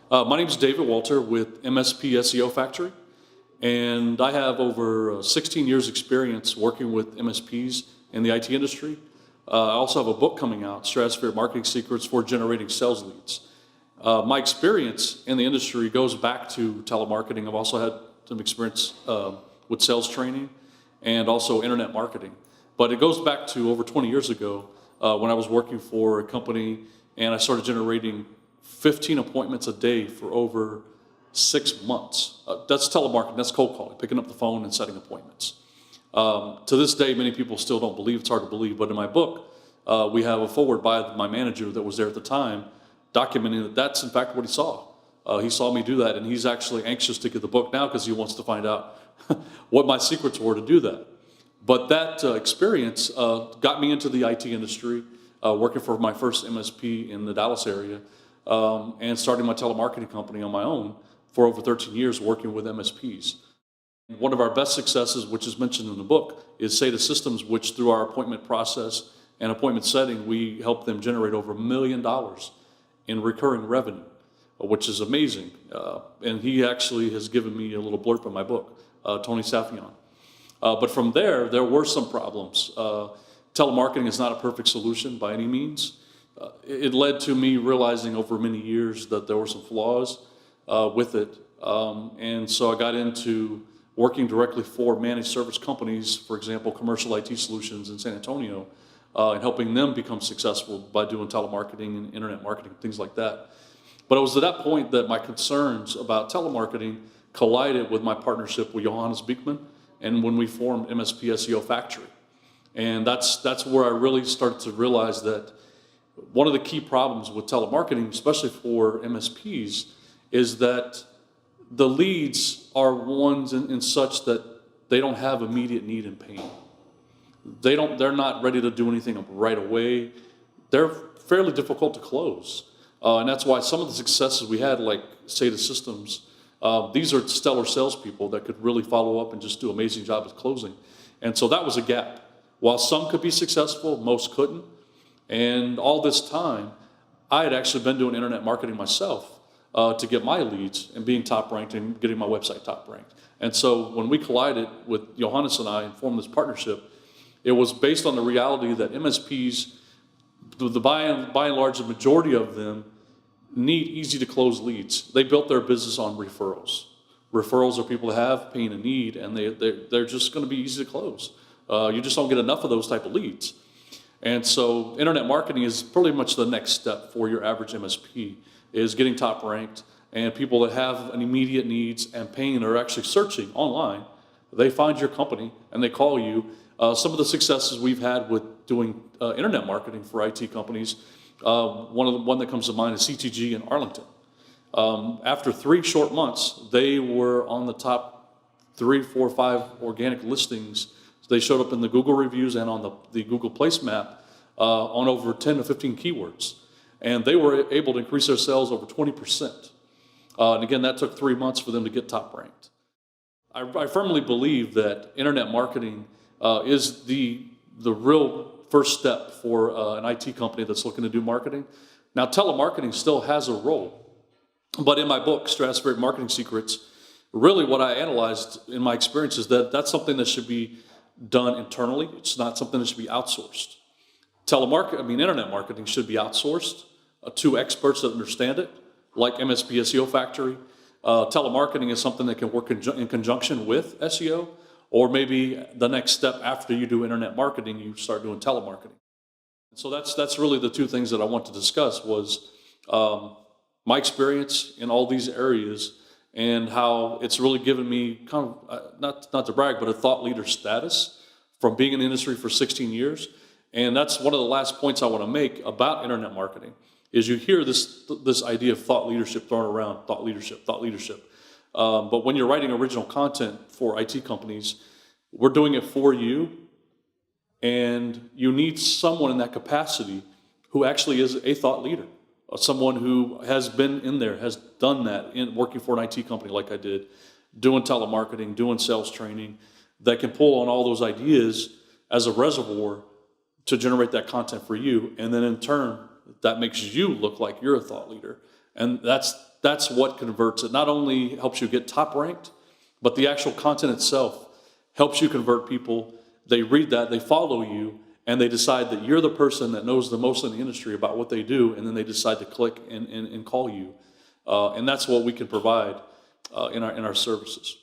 My name is David Walter with MSP SEO Factory, and I have over 16 years experience working with MSPs in the IT industry. I also have a book coming out, Stratosphere Marketing Secrets for Generating Sales Leads. My experience in the industry goes back to telemarketing. I've also had some experience with sales training and also internet marketing. But it goes back to over 20 years ago when I was working for a company and I started generating 15 appointments a day for over 6 months. That's telemarketing, that's cold calling, picking up the phone and setting appointments. To this day, many people still don't believe, it's hard to believe, but in my book, we have a foreword by my manager that was there at the time, documenting that that's in fact what he saw. He saw me do that, and he's actually anxious to get the book now because he wants to find out what my secrets were to do that. But that experience got me into the IT industry, working for my first MSP in the Dallas area, and starting my telemarketing company on my own for over 13 years working with MSPs. One of our best successes, which is mentioned in the book, is SATA Systems, which through our appointment process and appointment setting, we helped them generate over $1 million in recurring revenue, which is amazing. And he actually has given me a little blurb in my book, Tony Safian. But from there were some problems. Telemarketing is not a perfect solution by any means. It led to me realizing over many years that there were some flaws with it. And so I got into working directly for managed service companies, for example, Commercial IT Solutions in San Antonio, and helping them become successful by doing telemarketing and internet marketing, things like that. But it was at that point that my concerns about telemarketing collided with my partnership with Johannes Beekman, and when we formed MSP SEO Factory. And that's where I really started to realize that one of the key problems with telemarketing, especially for MSPs, is that the leads are ones in such that they don't have immediate need and pain. They're not ready to do anything right away. They're fairly difficult to close. And that's why some of the successes we had, like SATA Systems, these are stellar salespeople that could really follow up and just do an amazing job at closing. And so that was a gap. While some could be successful, most couldn't. And all this time, I had actually been doing internet marketing myself to get my leads and being top ranked and getting my website top ranked. And so when we collided with Johannes and I and formed this partnership, it was based on the reality that MSPs, by and large, the majority of them need easy to close leads. They built their business on referrals. Referrals are people that have pain and need, and they're just going to be easy to close. You just don't get enough of those type of leads. And so internet marketing is pretty much the next step for your average MSP, is getting top ranked, and people that have an immediate needs and pain are actually searching online. They find your company and they call you. Some of the successes we've had with doing internet marketing for IT companies, one that comes to mind is CTG in Arlington. After 3 short months, they were on the top 3, 4, 5 organic listings. They showed up in the Google reviews and on the Google Place map on over 10 to 15 keywords. And they were able to increase their sales over 20%. And again, that took 3 months for them to get top ranked. I firmly believe that internet marketing is the real first step for an IT company that's looking to do marketing. Now, telemarketing still has a role. But in my book, Stratosphere Marketing Secrets, really what I analyzed in my experience is that that's something that should be done internally. It's not something that should be outsourced. Internet marketing should be outsourced to experts that understand it, like MSP SEO Factory. Telemarketing is something that can work in conjunction with SEO, or maybe the next step after you do internet marketing, you start doing telemarketing. So that's really the 2 things that I want to discuss was my experience in all these areas and how it's really given me kind of, not to brag, but a thought leader status from being in the industry for 16 years. And that's one of the last points I want to make about internet marketing, is you hear this idea of thought leadership thrown around, thought leadership. But when you're writing original content for IT companies, we're doing it for you, and you need someone in that capacity who actually is a thought leader, someone who has been in there, has done that, in working for an IT company like I did, doing telemarketing, doing sales training, that can pull on all those ideas as a reservoir to generate that content for you, and then in turn, that makes you look like you're a thought leader. And that's what converts it. Not only helps you get top ranked, but the actual content itself helps you convert people. They read that, they follow you, and they decide that you're the person that knows the most in the industry about what they do, and then they decide to click and call you. And that's what we can provide in our services.